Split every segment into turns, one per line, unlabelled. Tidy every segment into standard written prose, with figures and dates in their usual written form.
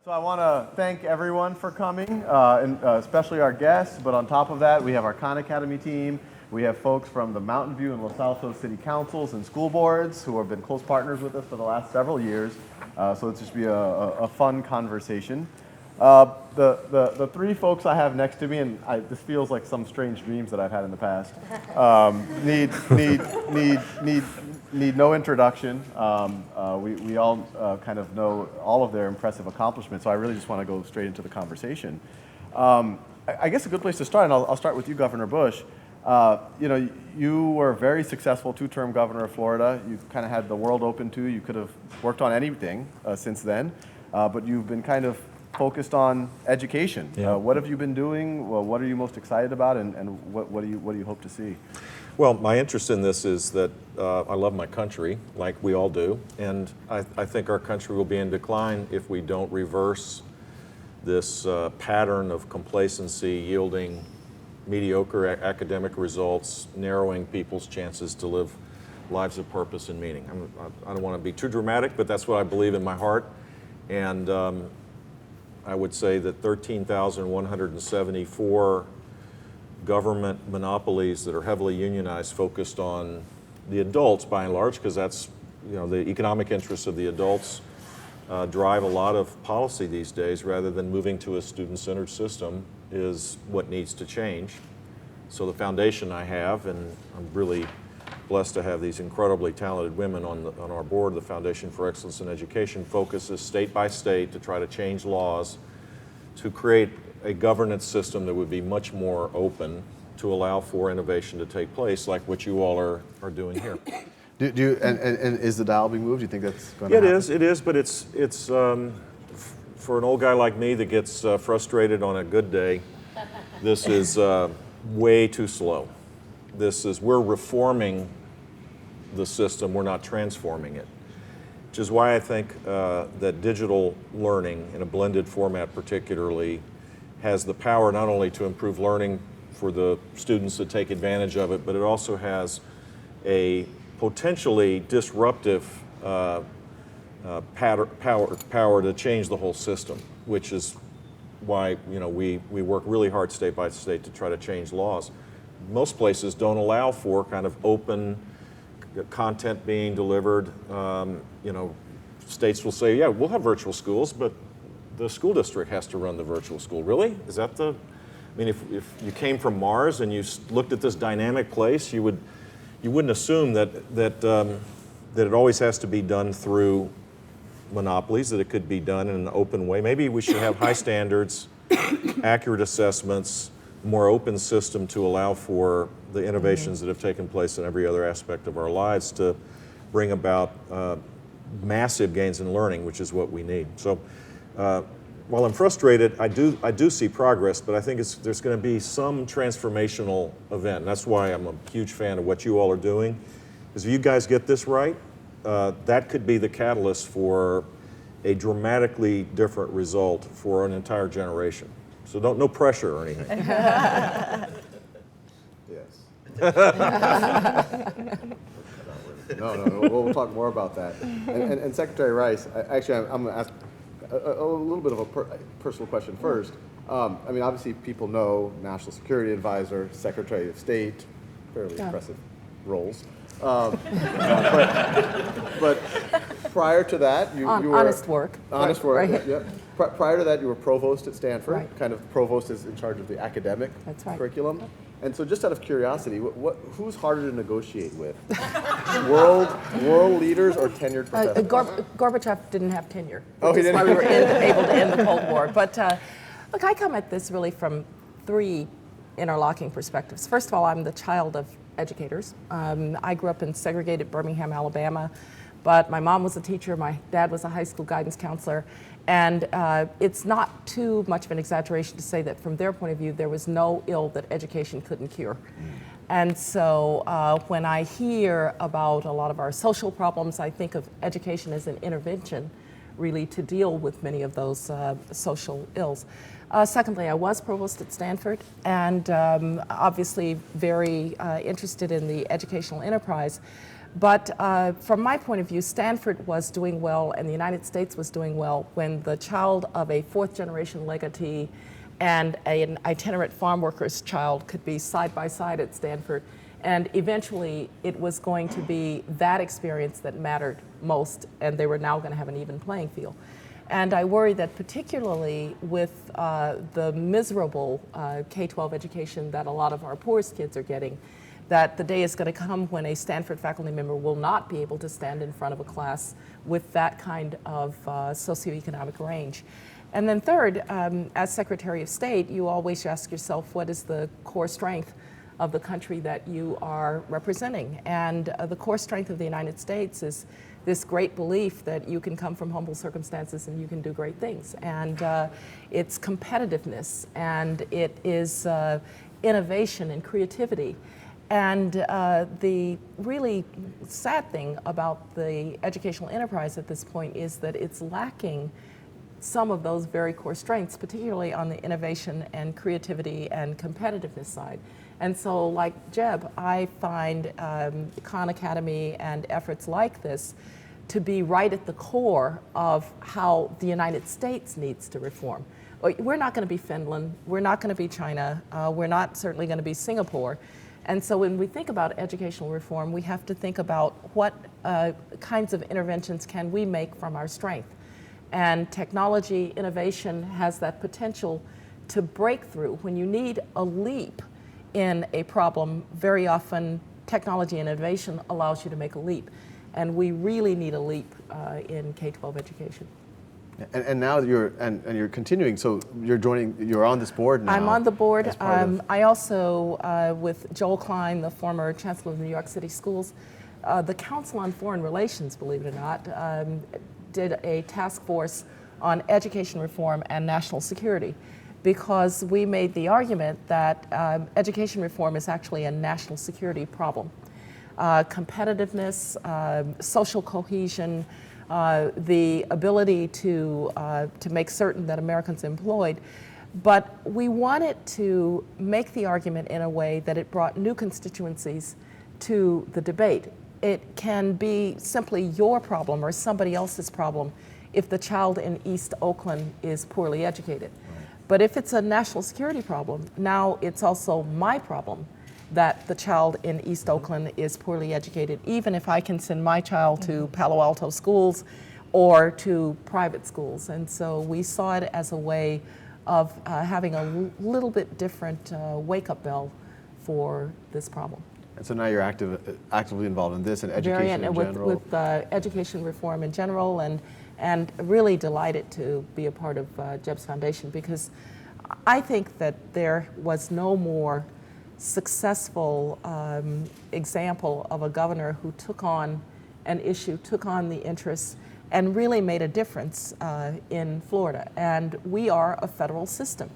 So I want to thank everyone for coming, and especially our guests, but on top of that, we have our Khan Academy team. We have folks from the Mountain View and Los Altos City Councils and school boards who have been close partners with us for the last several years. So it's just be a fun conversation. The three folks I have next to me, and this feels like some strange dreams that I've had in the past, need no introduction. We all kind of know all of their impressive accomplishments, so I really just want to go straight into the conversation. I guess a good place to start, and I'll start with you, Governor Bush. You were a very successful two-term governor of Florida. You've kind of had the world open to you. You could have worked on anything since then, but you've been kind of focused on education.
Yeah.
What have you been doing? Well, what are you most excited about, and what do you hope to see?
Well, my interest in this is that I love my country, like we all do, and I think our country will be in decline if we don't reverse this pattern of complacency yielding mediocre academic results, narrowing people's chances to live lives of purpose and meaning. I don't want to be too dramatic, but that's what I believe in my heart, and I would say that 13,174 government monopolies that are heavily unionized, focused on the adults by and large, because that's, the economic interests of the adults drive a lot of policy these days, rather than moving to a student-centered system, is what needs to change. So the foundation I have, and I'm really blessed to have these incredibly talented women on our board, the Foundation for Excellence in Education, focuses state by state to try to change laws to create a governance system that would be much more open to allow for innovation to take place, like what you all are doing here.
And is the dial being moved? Do you think that's going to happen?
It is, but it's for an old guy like me that gets frustrated on a good day, this is way too slow. We're reforming the system, we're not transforming it. Which is why I think that digital learning, in a blended format particularly, has the power not only to improve learning for the students that take advantage of it, but it also has a potentially disruptive power to change the whole system, which is why we work really hard state by state to try to change laws. Most places don't allow for kind of open content being delivered. States will say, yeah, we'll have virtual schools, but the school district has to run the virtual school. Really? Is that if you came from Mars and you looked at this dynamic place, you wouldn't assume that it always has to be done through monopolies, that it could be done in an open way. Maybe we should have high standards, accurate assessments, more open system to allow for the innovations that have taken place in every other aspect of our lives to bring about massive gains in learning, which is what we need. So while I'm frustrated, I do see progress, but I think there's going to be some transformational event. And that's why I'm a huge fan of what you all are doing. Because if you guys get this right, that could be the catalyst for a dramatically different result for an entire generation. So no pressure or anything.
Yes. No, we'll talk more about that. And Secretary Rice, I'm going to ask a little bit of a personal question first. Obviously people know National Security Advisor, Secretary of State, fairly impressive roles. But prior to that, you were
honest work.
Honest work.
Right.
Yeah. Prior to that, you were provost at Stanford.
Right.
Kind of provost is in charge of the academic curriculum. And so, just out of curiosity, who's harder to negotiate with? world leaders or tenured professors?
Gorbachev didn't have tenure.
Oh, he didn't.
That's why we were able to end the Cold War. But look, I come at this really from three interlocking perspectives. First of all, I'm the child of educators. I grew up in segregated Birmingham, Alabama, but my mom was a teacher, my dad was a high school guidance counselor, and it's not too much of an exaggeration to say that from their point of view, there was no ill that education couldn't cure. And so when I hear about a lot of our social problems, I think of education as an intervention really to deal with many of those social ills. Secondly, I was provost at Stanford, and obviously very interested in the educational enterprise. But from my point of view, Stanford was doing well and the United States was doing well when the child of a fourth-generation legatee and an itinerant farm worker's child could be side by side at Stanford. And eventually, it was going to be that experience that mattered most, and they were now going to have an even playing field. And I worry that particularly with the miserable K-12 education that a lot of our poorest kids are getting, that the day is going to come when a Stanford faculty member will not be able to stand in front of a class with that kind of socioeconomic range. And then third, as Secretary of State, you always ask yourself, what is the core strength of the country that you are representing? And the core strength of the United States is this great belief that you can come from humble circumstances and you can do great things. And it's competitiveness, and it is innovation and creativity. And the really sad thing about the educational enterprise at this point is that it's lacking some of those very core strengths, particularly on the innovation and creativity and competitiveness side. And so, like Jeb, I find Khan Academy and efforts like this to be right at the core of how the United States needs to reform. We're not going to be Finland, we're not going to be China, we're not certainly going to be Singapore. And so when we think about educational reform, we have to think about what kinds of interventions can we make from our strength. And technology innovation has that potential to break through. When you need a leap in a problem, very often technology innovation allows you to make a leap. And we really need a leap in K-12 education.
And now you're continuing, so you're on this board now.
I'm on the board.
as part of-
I also, with Joel Klein, the former chancellor of the New York City Schools, the Council on Foreign Relations, believe it or not, did a task force on education reform and national security, because we made the argument that education reform is actually a national security problem. Competitiveness, social cohesion, the ability to make certain that Americans are employed, but we wanted to make the argument in a way that it brought new constituencies to the debate. It can be simply your problem or somebody else's problem if the child in East Oakland is poorly educated. Right. But if it's a national security problem, now it's also my problem that the child in East Oakland is poorly educated, even if I can send my child to Palo Alto schools or to private schools. And so we saw it as a way of having a little bit different wake-up bell for this problem.
And so now you're actively involved in this and education in general.
With education reform in general, and really delighted to be a part of Jeb's Foundation, because I think that there was no more successful example of a governor who took on an issue, took on the interests, and really made a difference in Florida. And we are a federal system.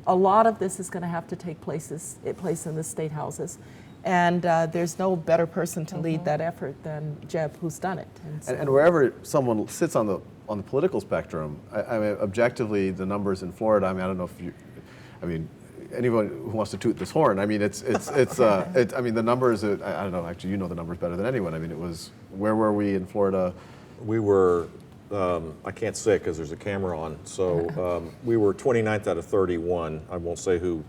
A lot of this is going to have to take place in the state houses. And there's no better person to lead that effort than Jeb, who's done it.
And wherever someone sits on the political spectrum, I mean, objectively, the numbers in Florida. I mean, I don't know if you, I mean, anyone who wants to toot this horn. I mean, I mean, the numbers. I don't know. Actually, you know the numbers better than anyone. I mean, it was. Where were we in Florida?
We were. I can't say it because there's a camera on. So we were 29th out of 31. I won't say who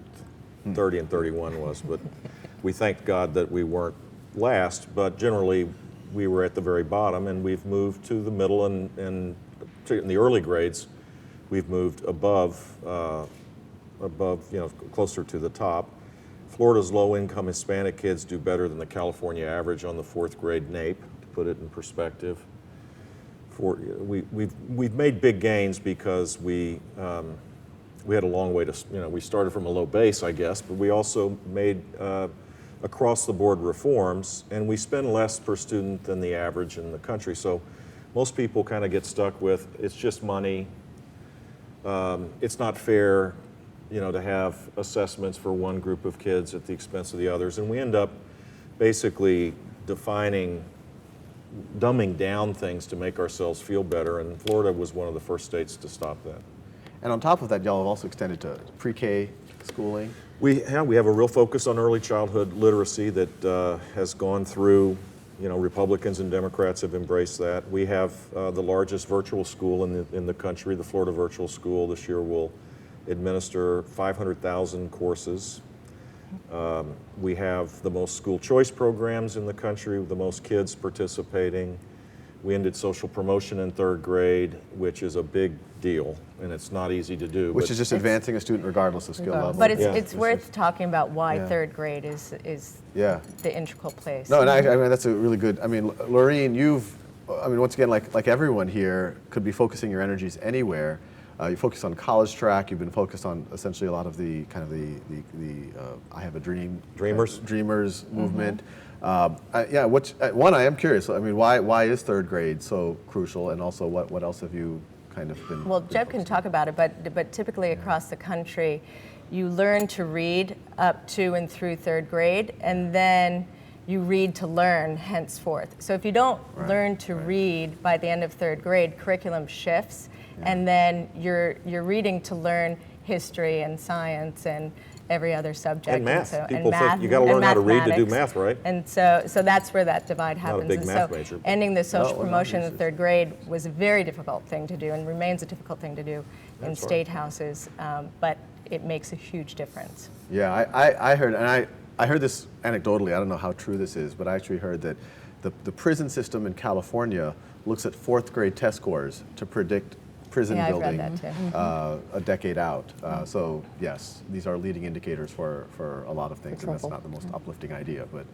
30 and 31 was, but. We thank God that we weren't last, but generally we were at the very bottom, and we've moved to the middle, and in the early grades, we've moved above, closer to the top. Florida's low-income Hispanic kids do better than the California average on the 4th grade NAEP, to put it in perspective. We've made big gains because we had a long way to, we started from a low base, I guess, but we also made across-the-board reforms, and we spend less per student than the average in the country. So most people kind of get stuck with, it's just money. It's not fair, to have assessments for one group of kids at the expense of the others. And we end up basically dumbing down things to make ourselves feel better. And Florida was one of the first states to stop that.
And on top of that, y'all have also extended to pre-K schooling.
We have a real focus on early childhood literacy that has gone through Republicans and Democrats have embraced that. We have the largest virtual school in the country, the Florida Virtual School. This year will administer 500,000 courses. We have the most school choice programs in the country, with the most kids participating. We ended social promotion in 3rd grade, which is a big deal, and it's not easy to do.
Which is just advancing a student regardless of skill level.
But it's,
Yeah.
it's worth talking about why
Yeah.
3rd grade is
Yeah.
the integral place.
No, and I mean, that's a really good, I mean, Laurene, once again, like everyone here, could be focusing your energies anywhere. You focus on college track. You've been focused on essentially a lot of the kind of the I have a dream. Dreamers movement. Yeah, one, I am curious. I mean, why is 3rd grade so crucial, and also what else have you kind of been?
Well, Jeb can talk about it, but typically across the country, you learn to read up to and through 3rd grade, and then you read to learn henceforth. So if you don't learn to read by the end of 3rd grade, curriculum shifts, and then you're reading to learn history and science and every other subject.
And math.
So,
People
math,
think you got to learn how to read to do
mathematics.
math, right?
And so that's where that divide happens.
big
And
math
so
major, but-
ending the social
No,
promotion in
not
3rd grade was a very difficult thing to do, and remains a difficult thing to do in
That's right.
state houses, but it makes a huge difference.
Yeah, I heard, and I heard this anecdotally. I don't know how true this is, but I actually heard that the prison system in California looks at 4th grade test scores to predict prison
Yeah, I've read
building
that too.
a decade out. So yes, these are leading indicators for a lot of things, and that's
trouble.
not the most uplifting idea, but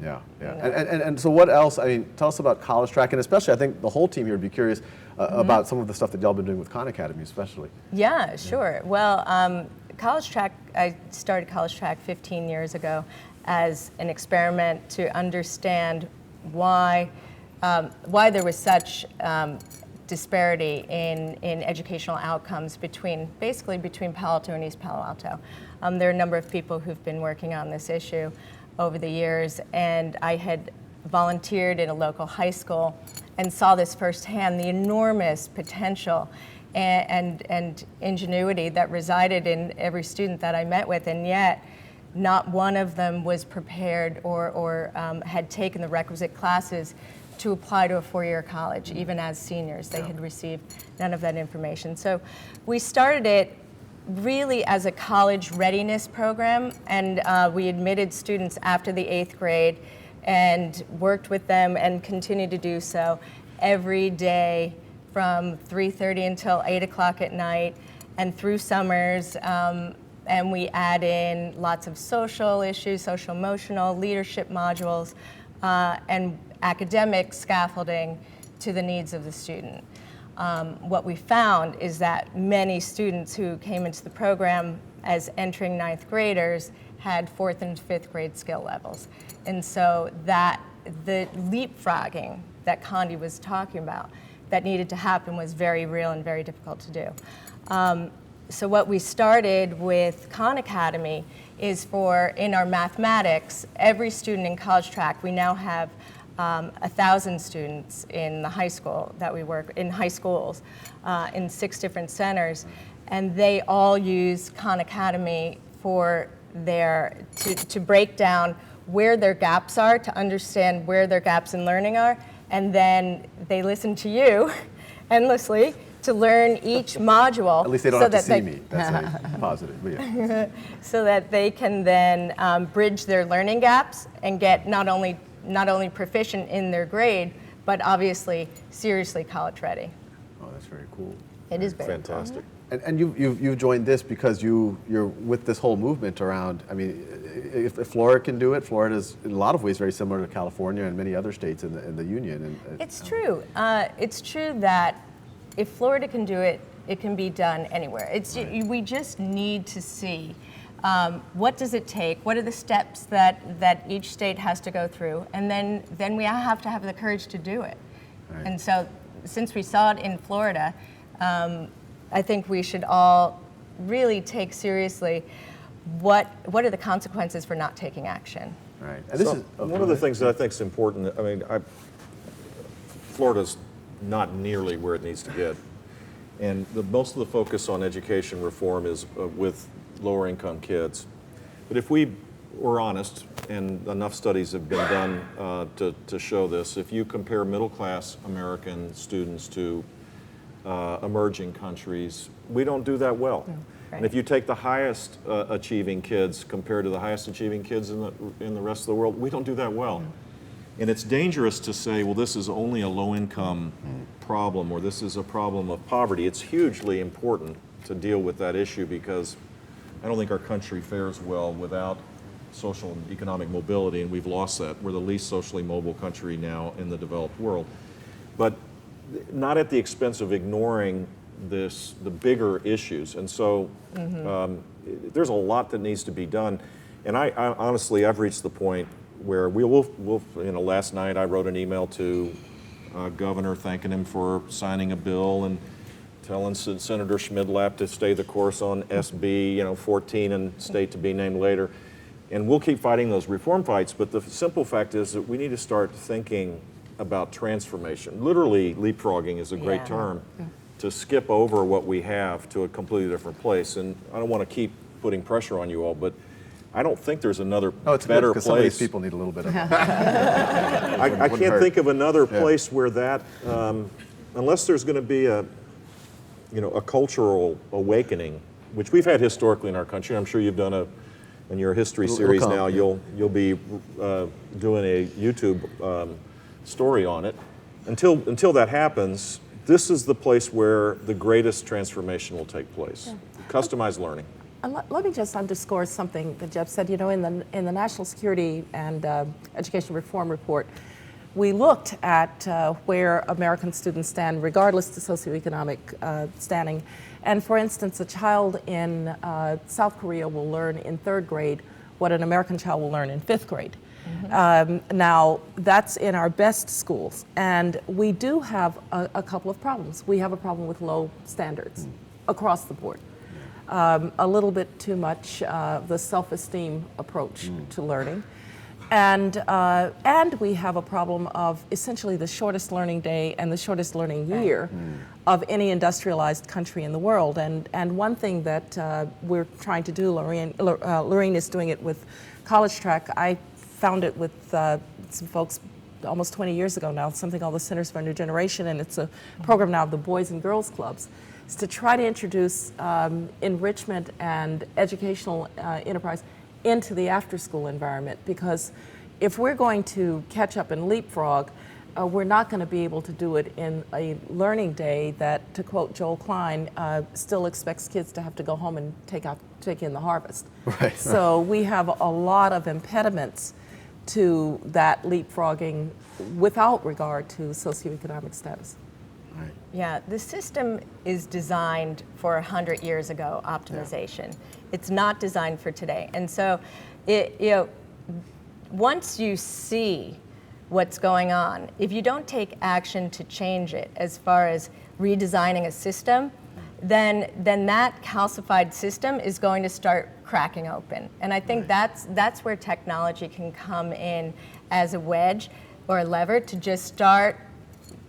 yeah. And so what else? I mean, tell us about college track, and especially I think the whole team here would be curious about some of the stuff that y'all been doing with Khan Academy, especially.
Yeah, sure. Well, college track, I started college track 15 years ago as an experiment to understand why there was such disparity in educational outcomes basically between Palo Alto and East Palo Alto. There are a number of people who've been working on this issue over the years, and I had volunteered in a local high school and saw this firsthand, the enormous potential and ingenuity that resided in every student that I met with, and yet not one of them was prepared or had taken the requisite classes to apply to a 4-year college, even as seniors. They had received none of that information. So we started it really as a college readiness program, and we admitted students after the 8th grade and worked with them and continue to do so every day from 3:30 until 8 o'clock at night and through summers. And we add in lots of social issues, social emotional, leadership modules, and academic scaffolding to the needs of the student. What we found is that many students who came into the program as entering 9th graders had 4th and 5th grade skill levels. And so that the leapfrogging that Condi was talking about that needed to happen was very real and very difficult to do. So what we started with Khan Academy is in our mathematics, every student in college track, we now have 1,000 students in the high school that we work in high schools in 6 different centers, and they all use Khan Academy for to break down where their gaps are, to understand where their gaps in learning are, and then they listen to you endlessly to learn each module.
At least they don't have to see me. That's a positive. But yeah.
So that they can then bridge their learning gaps and get not only proficient in their grade, but obviously seriously college ready.
Oh, that's very cool.
It is very
Fantastic.
And you've joined this because you're with this whole movement around. I mean, if Florida can do it, Florida is in a lot of ways very similar to California and many other states in the union. And
It's true. It's true that if Florida can do it, it can be done anywhere. We just need to see what does it take, what are the steps that each state has to go through, and then we have to have the courage to do it.
Right.
And so since we saw it in Florida, I think we should all really take seriously what are the consequences for not taking action.
Right. And this
So,
is
one of the things that I think is important, I mean, Florida's not nearly where it needs to get. And most of the focus on education reform is with lower income kids. But if we we're honest, and enough studies have been done to show this. If you compare middle-class American students to emerging countries, we don't do that well.
Right.
And if you take the highest achieving kids compared to the highest achieving kids in the rest of the world, we don't do that well. And it's dangerous to say, well, this is only a low-income problem, or this is a problem of poverty. It's hugely important to deal with that issue, because I don't think our country fares well without social and economic mobility, and we've lost that. We're the least socially mobile country now in the developed world. But not at the expense of ignoring the bigger issues. And so there's a lot that needs to be done. And I honestly, I've reached the point where we'll last night I wrote an email to Governor thanking him for signing a bill and telling Senator Schmidlap to stay the course on SB 14 and state to be named later. And we'll keep fighting those reform fights, but the simple fact is that we need to start thinking about transformation. Literally, leapfrogging is a great term, to skip over what we have to a completely different place. And I don't want to keep putting pressure on you all, but I don't think there's another better place.
Some of these people need a little bit of
I can't think of another place where that, unless there's going to be a cultural awakening, which we've had historically in our country. I'm sure you've done in your history series now, you'll be doing a YouTube story on it. Until that happens, this is the place where the greatest transformation will take place. Customized learning.
And let me just underscore something that Jeff said. In the National Security and Education Reform Report, we looked at where American students stand regardless of socioeconomic standing. And for instance, a child in South Korea will learn in 3rd grade what an American child will learn in 5th grade. Now, that's in our best schools. And we do have a couple of problems. We have a problem with low standards across the board. A little bit too much the self-esteem approach to learning. And we have a problem of essentially the shortest learning day and the shortest learning year of any industrialized country in the world. And one thing that we're trying to do, Laurene is doing it with College Track. I found it with some folks almost 20 years ago now, something called the Centers for a New Generation, and it's a program now of the Boys and Girls Clubs. Is to try to introduce enrichment and educational enterprise into the after-school environment, because if we're going to catch up and leapfrog, we're not going to be able to do it in a learning day that, to quote Joel Klein, still expects kids to have to go home and take in the harvest.
Right.
So we have a lot of impediments to that leapfrogging without regard to socioeconomic status.
Right.
Yeah, the system is designed for 100 years ago, optimization. Yeah. It's not designed for today. And so, once you see what's going on, if you don't take action to change it as far as redesigning a system, then that calcified system is going to start cracking open. And I think that's where technology can come in as a wedge or a lever to just start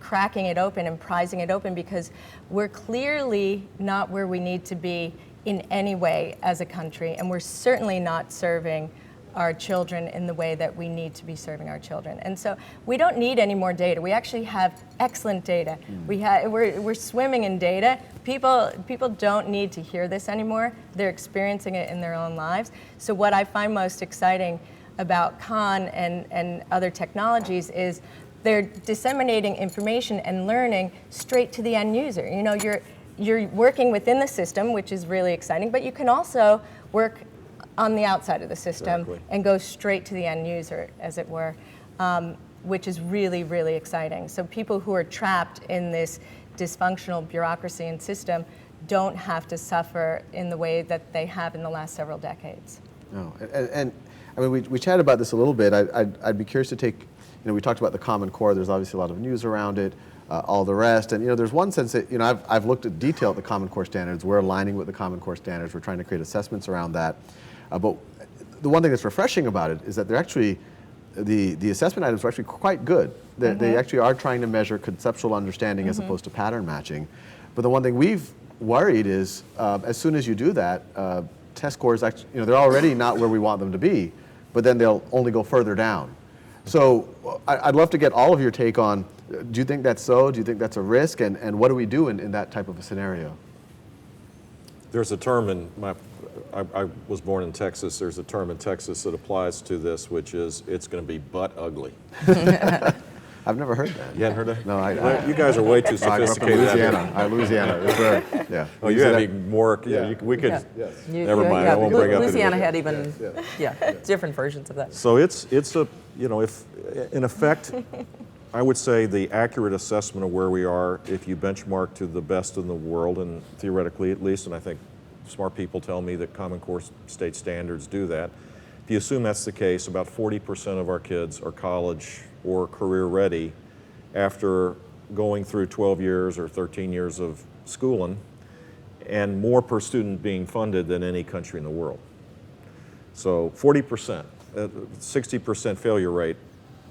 cracking it open and prizing it open, because we're clearly not where we need to be in any way as a country, and we're certainly not serving our children in the way that we need to be serving our children. And so we don't need any more data. We actually have excellent data. We're swimming in data. People don't need to hear this anymore. They're experiencing it in their own lives. So what I find most exciting about Khan and other technologies is they're disseminating information and learning straight to the end user. You're working within the system, which is really exciting, but you can also work on the outside of the system and go straight to the end user, as it were, which is really, really exciting. So people who are trapped in this dysfunctional bureaucracy and system don't have to suffer in the way that they have in the last several decades.
No, and I mean, we chatted about this a little bit. I'd be curious to take, we talked about the Common Core. There's obviously a lot of news around it, all the rest. And, there's one sense that, I've looked at detail at the Common Core standards. We're aligning with the Common Core standards. We're trying to create assessments around that. But the one thing that's refreshing about it is that they're actually, the assessment items are actually quite good. They actually are trying to measure conceptual understanding as opposed to pattern matching. But the one thing we've worried is as soon as you do that, test scores actually, they're already not where we want them to be. but then they'll only go further down. So I'd love to get all of your take on, do you think that's so? Do you think that's a risk? And what do we do in that type of a scenario?
There's a term I was born in Texas. There's a term in Texas that applies to this, which is it's going to be butt ugly.
I've never heard that.
You hadn't heard that?
No,
You guys are way too
I grew up in
sophisticated.
Louisiana. Louisiana. It's very, yeah.
Oh, you had even more. Yeah, we could.
Yes.
Never mind. I won't bring up
Louisiana
anything.
had even different versions of that.
So it's a if in effect, I would say the accurate assessment of where we are, if you benchmark to the best in the world, and theoretically at least, and I think smart people tell me that Common Core state standards do that. If you assume that's the case, about 40% of our kids are college or career ready after going through 12 years or 13 years of schooling, and more per student being funded than any country in the world. So 40%, 60% failure rate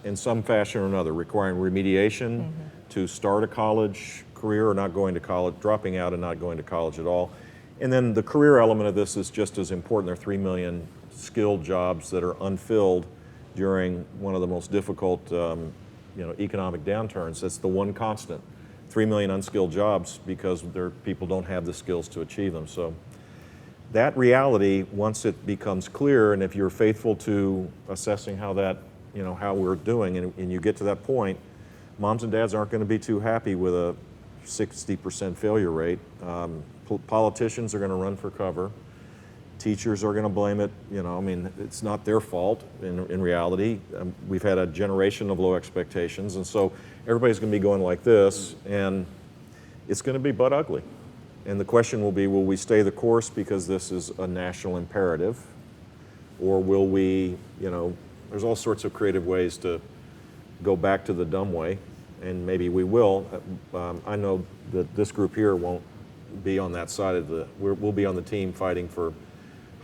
in some fashion or another, requiring remediation to start a college career or not going to college, dropping out and not going to college at all. And then the career element of this is just as important. There are 3 million skilled jobs that are unfilled during one of the most difficult economic downturns. That's the one constant. 3 million unskilled jobs because people don't have the skills to achieve them. So that reality, once it becomes clear, and if you're faithful to assessing how we're doing, and you get to that point, moms and dads aren't going to be too happy with a 60% failure rate. Politicians are going to run for cover. Teachers are going to blame it. It's not their fault in reality. We've had a generation of low expectations, and so everybody's going to be going like this, and it's going to be butt ugly. And the question will be, will we stay the course because this is a national imperative, or will we, there's all sorts of creative ways to go back to the dumb way, and maybe we will. I know that this group here won't be on that side of we'll be on the team fighting for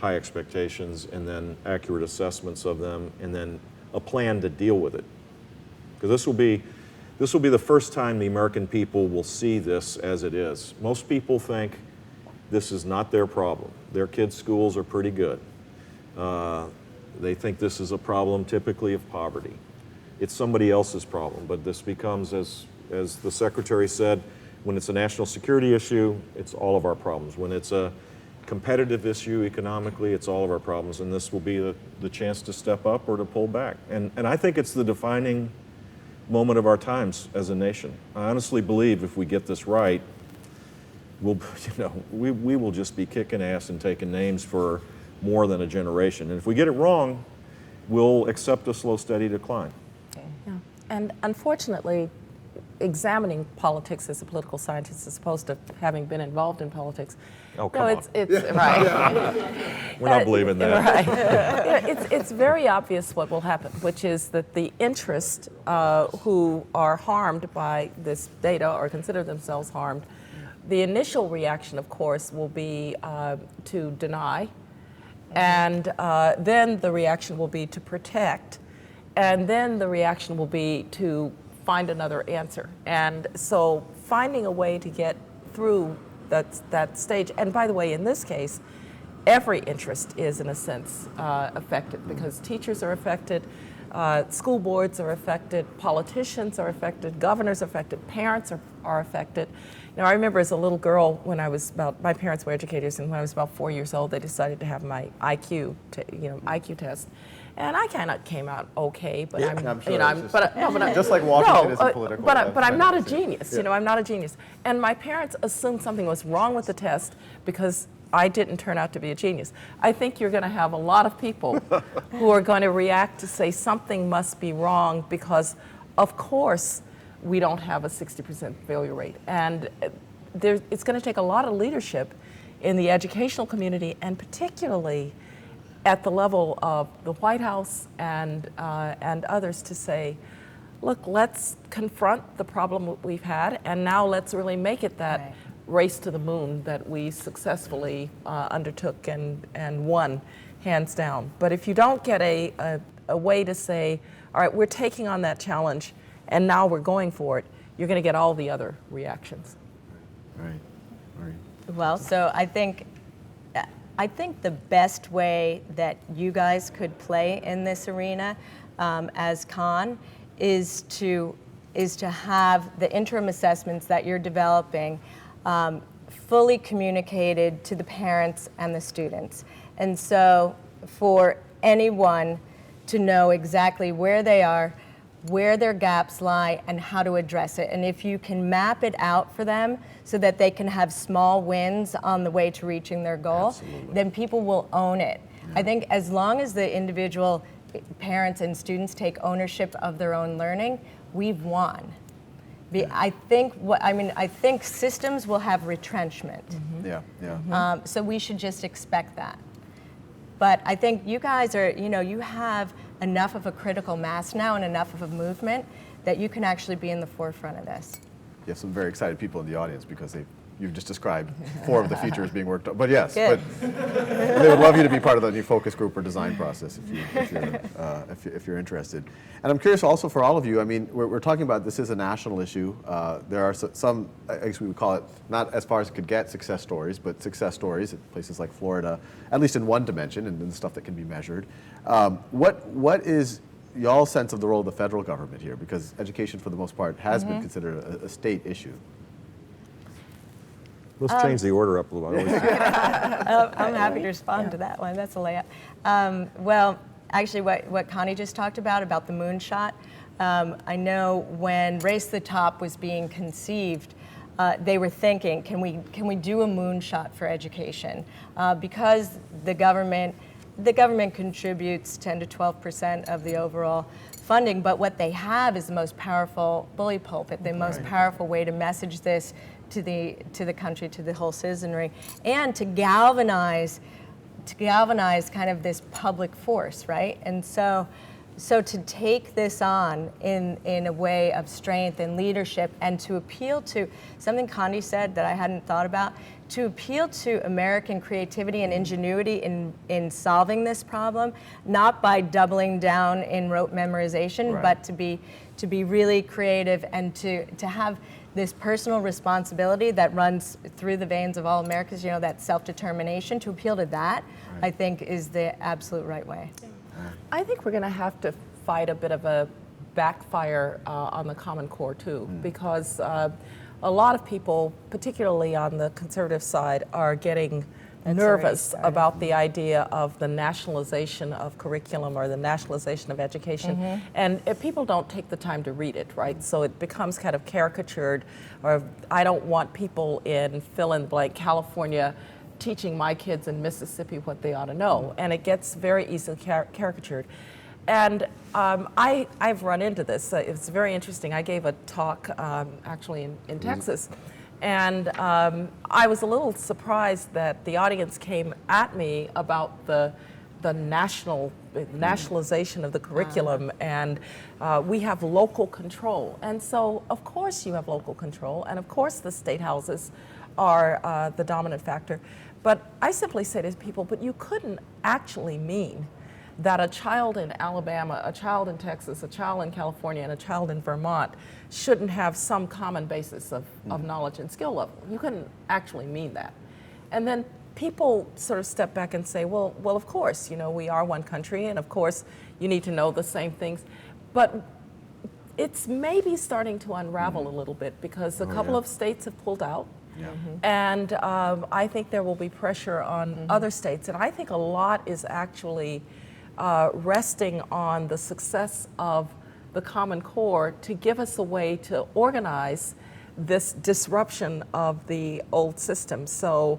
high expectations and then accurate assessments of them and then a plan to deal with it. Because this will be the first time the American people will see this as it is. Most people think this is not their problem. Their kids' schools are pretty good. They think this is a problem typically of poverty. It's somebody else's problem, but this becomes, as the Secretary said, when it's a national security issue, it's all of our problems. When it's a competitive issue economically, it's all of our problems, and this will be the chance to step up or to pull back. And I think it's the defining moment of our times as a nation. I honestly believe if we get this right, we will just be kicking ass and taking names for more than a generation. And if we get it wrong, we'll accept a slow, steady decline.
Yeah. And unfortunately, examining politics as a political scientist as opposed to having been involved in politics.
Oh, come on.
It's right.
We're not believing that.
Right. It's very obvious what will happen, which is that the interests who are harmed by this data or consider themselves harmed, the initial reaction, of course, will be to deny, and then the reaction will be to protect, and then the reaction will be to find another answer. And so finding a way to get through that stage, and by the way, in this case, every interest is in a sense affected because teachers are affected, school boards are affected, politicians are affected, governors are affected, parents are affected. Now, I remember as a little girl when I was my parents were educators, and when I was about 4 years old, they decided to have my IQ test. And I kind of came out okay, but
just like Washington is a political.
But I'm not a genius. I'm not a genius. And my parents assumed something was wrong with the test because I didn't turn out to be a genius. I think you're going to have a lot of people who are going to react to say something must be wrong because, of course, we don't have a 60% failure rate, and it's going to take a lot of leadership in the educational community, and particularly at the level of the White House and others to say, look, let's confront the problem we've had, and now let's really make it that race to the moon that we successfully undertook and won, hands down. But if you don't get a way to say, all right, we're taking on that challenge, and now we're going for it, you're going to get all the other reactions.
Right.
Well, so I think I think the best way that you guys could play in this arena as Khan is to have the interim assessments that you're developing fully communicated to the parents and the students. And so for anyone to know exactly where they are, where their gaps lie, and how to address it. And if you can map it out for them so that they can have small wins on the way to reaching their goal,
Absolutely.
then people will own it. I think as long as the individual parents and students take ownership of their own learning, we've won. I think systems will have retrenchment. So we should just expect that. But I think you guys are, you have enough of a critical mass now and enough of a movement that you can actually be in the forefront of this.
You have some very excited people in the audience because you've just described 4 of the features being worked on. But yes,
Good.
but they would love you to be part of the new focus group or design process if you're interested. And I'm curious also for all of you, I mean, we're talking about this is a national issue. There are some, I guess we would call it, not as far as it could get success stories, but success stories at places like Florida, at least in one dimension and the stuff that can be measured. What is y'all's sense of the role of the federal government here? Because education, for the most part, has been considered a state issue.
Let's change the order up a little bit.
I'm happy to respond to that one. That's a layup. Well, actually, what Connie just talked about the moonshot, I know when Race to the Top was being conceived, they were thinking, can we do a moonshot for education? Because the government contributes 10 to 12% of the overall funding, but what they have is the most powerful bully pulpit, the most powerful way to message this to the country, to the whole citizenry, and to galvanize kind of this public force, right? And so to take this on in a way of strength and leadership, and to appeal to something Connie said that I hadn't thought about, to appeal to American creativity and ingenuity in solving this problem, not by doubling down in rote memorization, but to be really creative and to have this personal responsibility that runs through the veins of all Americans, that self-determination, to appeal to that, I think is the absolute right way.
I think we're going to have to fight a bit of a backfire on the Common Core too, because a lot of people, particularly on the conservative side, are getting nervous about the idea of the nationalization of curriculum or the nationalization of education. And if people don't take the time to read it, right? So it becomes kind of caricatured, or I don't want people in fill-in-the-blank California teaching my kids in Mississippi what they ought to know. And it gets very easily caricatured. And I've run into this. It's very interesting. I gave a talk actually in Texas. And I was a little surprised that the audience came at me about the nationalization of the curriculum, and we have local control. And so, of course, you have local control, and of course, the state houses are the dominant factor. But I simply say to people, but you couldn't actually mean that a child in Alabama, a child in Texas, a child in California, and a child in Vermont shouldn't have some common basis of knowledge and skill level. You couldn't actually mean that. And then people sort of step back and say, well, of course, we are one country, and of course, you need to know the same things. But it's maybe starting to unravel a little bit, because a couple of states have pulled out. And I think there will be pressure on other states. And I think a lot is actually resting on the success of the Common Core to give us a way to organize this disruption of the old system. So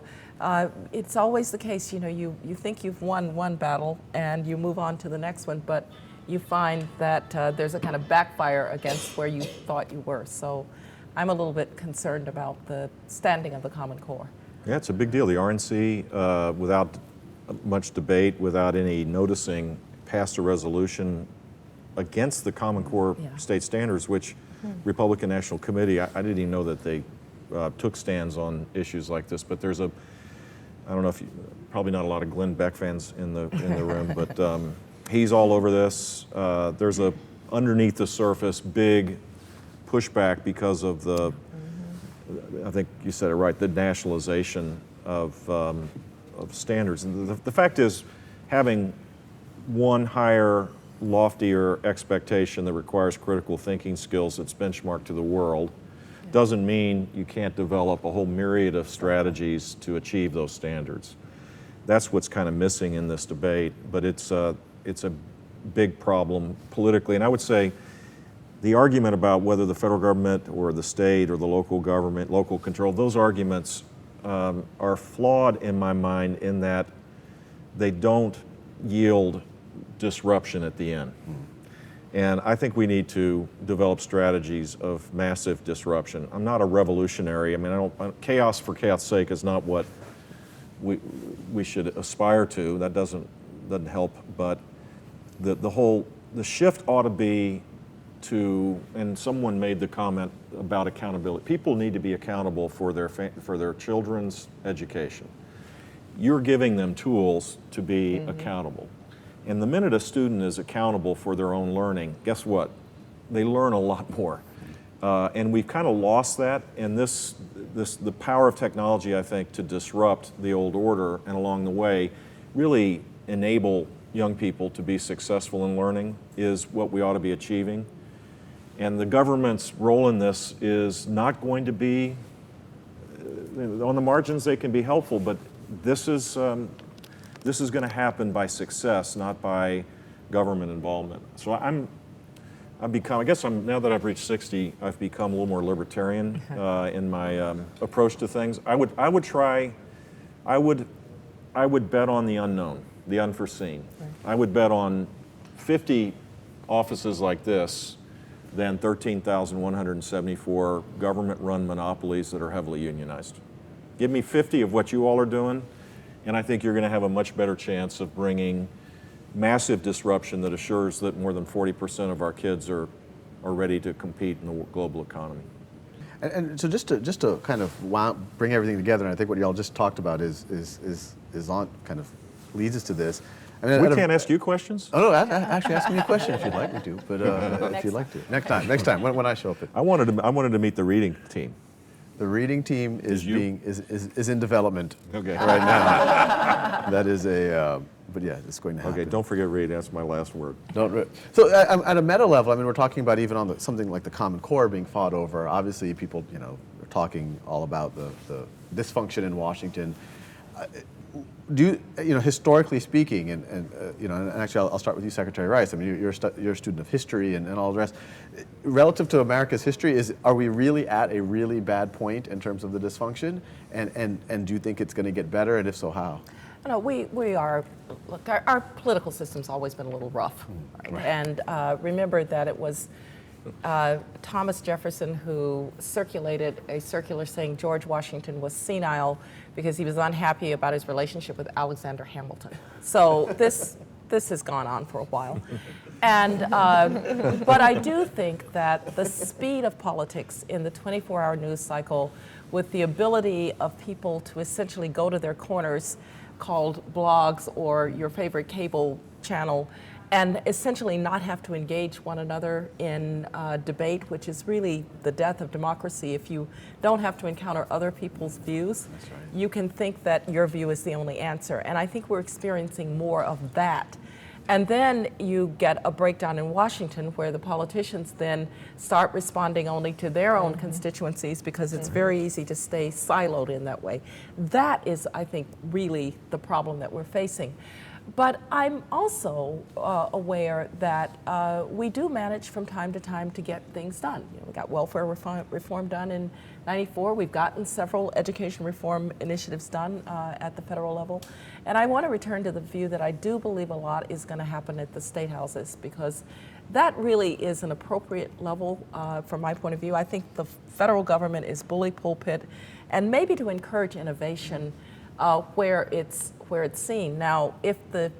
it's always the case, you think you've won one battle and you move on to the next one, but you find that there's a kind of backfire against where you thought you were. So I'm a little bit concerned about the standing of the Common Core.
Yeah, it's a big deal. The RNC, without much debate, without any noticing, passed a resolution against the Common Core state standards, which Republican National Committee, I didn't even know that they took stands on issues like this, but there's I don't know if probably not a lot of Glenn Beck fans in the room, but he's all over this. There's a underneath the surface big pushback because of the, I think you said it right, the nationalization of of standards. And the fact is, having one higher, loftier expectation that requires critical thinking skills that's benchmarked to the world doesn't mean you can't develop a whole myriad of strategies to achieve those standards. That's what's kind of missing in this debate, but it's a big problem politically. And I would say the argument about whether the federal government or the state or the local government, local control, those arguments are flawed in my mind in that they don't yield disruption at the end. And I think we need to develop strategies of massive disruption. I'm not a revolutionary. I mean, chaos for chaos' sake is not what we should aspire to. That doesn't help. But the shift ought to be to, and someone made the comment about accountability. People need to be accountable for their children's education. You're giving them tools to be accountable. And the minute a student is accountable for their own learning, guess what? They learn a lot more. And we've kind of lost that. And the power of technology, I think, to disrupt the old order and along the way really enable young people to be successful in learning is what we ought to be achieving. And the government's role in this is not going to be, on the margins they can be helpful, but this is going to happen by success, not by government involvement. So now that I've reached 60, I've become a little more libertarian in my approach to things. I would bet on the unknown, the unforeseen. Right. I would bet on 50 offices like this than 13,174 government-run monopolies that are heavily unionized. Give me 50 of what you all are doing, and I think you're going to have a much better chance of bringing massive disruption that assures that more than 40% of our kids are ready to compete in the global economy.
And so just to kind of bring everything together, and I think what y'all just talked about is on kind of leads us to this. I mean,
we can't ask you questions?
Oh no, actually ask me a question if you'd like me to. But if you'd like to, next time when I show up.
I wanted to meet the reading team.
The reading team is in development
right
now. That is but yeah, it's going to happen.
Okay, don't forget read. That's my last word.
So at a meta level, I mean, we're talking about even on something like the Common Core being fought over. Obviously, people are talking all about the dysfunction in Washington. Historically speaking, and actually I'll start with you, Secretary Rice. I mean, you're a student of history and all the rest. Relative to America's history, are we really at a really bad point in terms of the dysfunction? And do you think it's going to get better? And if so, how?
No, we are. Look, our political system's always been a little rough, right? And remember that it was Thomas Jefferson who circulated a circular saying George Washington was senile because he was unhappy about his relationship with Alexander Hamilton. So this has gone on for a while. And but I do think that the speed of politics in the 24-hour news cycle, with the ability of people to essentially go to their corners called blogs or your favorite cable channel and essentially not have to engage one another in debate, which is really the death of democracy. If you don't have to encounter other people's views, that's right, you can think that your view is the only answer. And I think we're experiencing more of that. And then you get a breakdown in Washington where the politicians then start responding only to their own constituencies because it's very easy to stay siloed in that way. That is, I think, really the problem that we're facing. But I'm also aware that we do manage from time to time to get things done. We got welfare reform done in '94. We've gotten several education reform initiatives done at the federal level. And I want to return to the view that I do believe a lot is going to happen at the state houses because that really is an appropriate level from my point of view. I think the federal government is bully pulpit, and maybe to encourage innovation where it's seen. Now, if the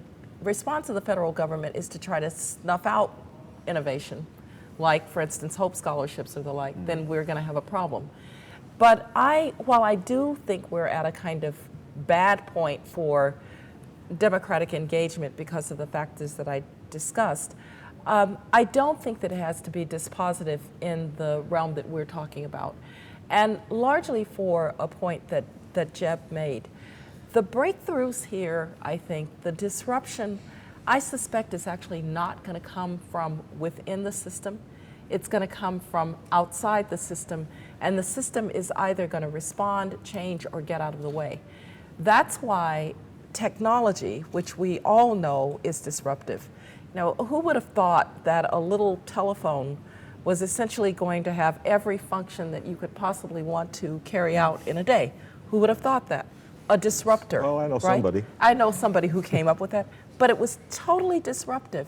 response of the federal government is to try to snuff out innovation, like, for instance, Hope Scholarships or the like, then we're going to have a problem. But while I do think we're at a kind of bad point for democratic engagement because of the factors that I discussed, I don't think that it has to be dispositive in the realm that we're talking about. And largely for a point that Jeb made. The breakthroughs here, I think, the disruption, I suspect is actually not going to come from within the system. It's going to come from outside the system, and the system is either going to respond, change, or get out of the way. That's why technology, which we all know is disruptive. Now, who would have thought that a little telephone was essentially going to have every function that you could possibly want to carry out in a day? Who would have thought that? A disruptor.
Oh, I know
right?
somebody.
I know somebody who came up with that, but it was totally disruptive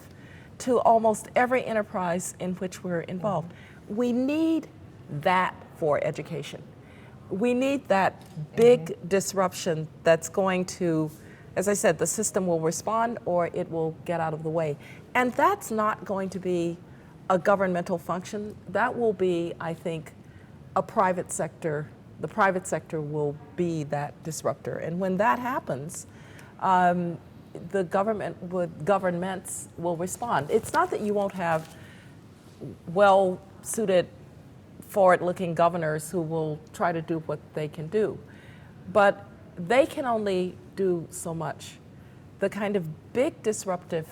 to almost every enterprise in which we're involved. We need that for education. We need that big disruption that's going to, as I said, the system will respond or it will get out of the way. And that's not going to be a governmental function. That will be, I think, a private sector. The private sector will be that disruptor. And when that happens, the governments will respond. It's not that you won't have well-suited, forward-looking governors who will try to do what they can do, but they can only do so much. The kind of big disruptive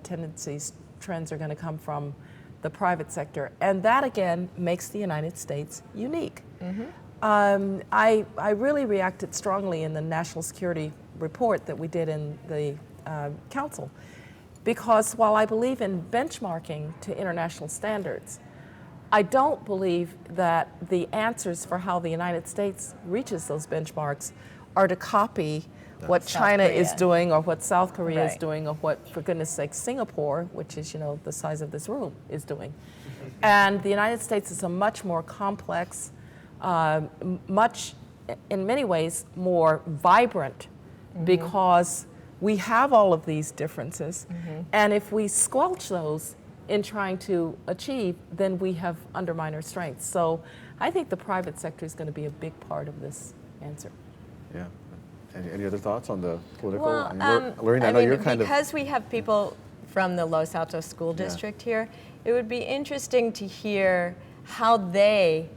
tendencies, trends are going to come from the private sector, and that again makes the United States unique. I really reacted strongly in the national security report that we did in the council, because while I believe in benchmarking to international standards, I don't believe that the answers for how the United States reaches those benchmarks are to copy what China is doing or what South Korea is doing or what, for goodness sake, Singapore, which is, the size of this room, is doing. And the United States is a much more complex, much, in many ways, more vibrant because we have all of these differences. And if we squelch those in trying to achieve, then we have undermined our strengths. So I think the private sector is going to be a big part of this answer.
Yeah. Any other thoughts on the political?
Well,
Laurene, I know you're kind of...
Because we have people from the Los Altos School District here, it would be interesting to hear how they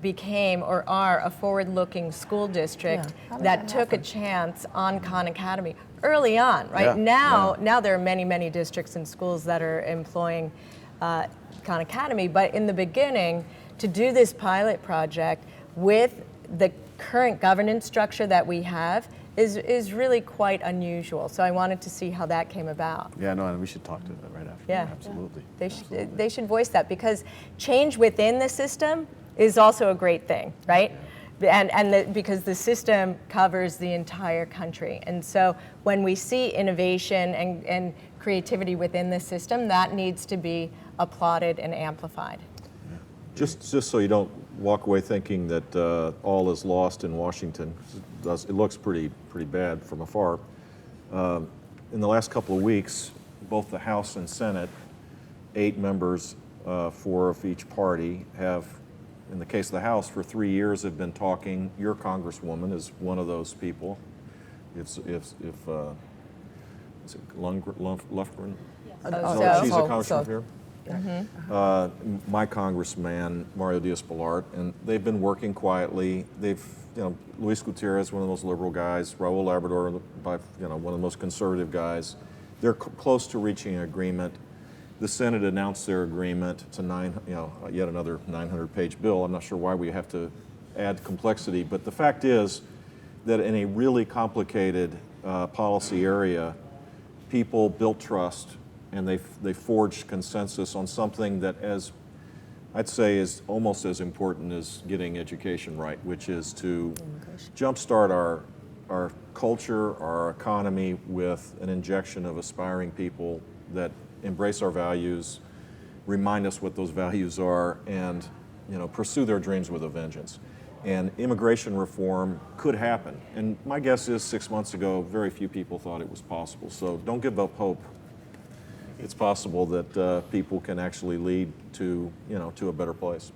became or are a forward-looking school district that took a chance on Khan Academy early on, right? Now there are many districts and schools that are employing Khan Academy, but in the beginning, to do this pilot project with the current governance structure that we have is really quite unusual. So I wanted to see how that came about.
Yeah, no, and we should talk to that right after.
Yeah.
Absolutely.
They should voice that, because change within the system is also a great thing, right? Because the system covers the entire country. And so when we see innovation and creativity within the system, that needs to be applauded and amplified.
Just so you don't walk away thinking that all is lost in Washington. It looks pretty bad from afar. In the last couple of weeks, both the House and Senate, 8 members, 4 of each party, have, in the case of the House, for 3 years have been talking. Your Congresswoman is one of those people. Is it Lufgren?
So
She's a congressman here. My congressman, Mario Diaz-Balart, and they've been working quietly. Luis Gutierrez, one of the most liberal guys, Raul Labrador, one of the most conservative guys. They're close to reaching an agreement. The Senate announced their agreement. It's yet another 900-page bill. I'm not sure why we have to add complexity, but the fact is that in a really complicated policy area, people built trust, and they forged consensus on something that, as I'd say, is almost as important as getting education right, which is to jumpstart our culture, our economy with an injection of aspiring people that embrace our values, remind us what those values are, and pursue their dreams with a vengeance. And immigration reform could happen. And my guess is 6 months ago, very few people thought it was possible. So don't give up hope. It's possible that people can actually lead to a better place.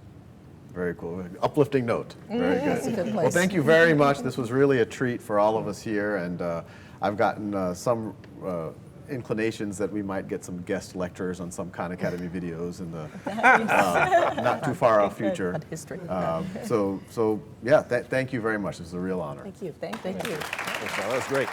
Very cool. Uplifting note. Very good.
That's a good place.
Well, thank you very much. This was really a treat for all of us here, and I've gotten some inclinations that we might get some guest lectures on some Khan Academy videos in the not too far off future.
On history.
So yeah, thank you very much. This is a real honor.
Thank you.
Thank you.
Thank you.
That was great.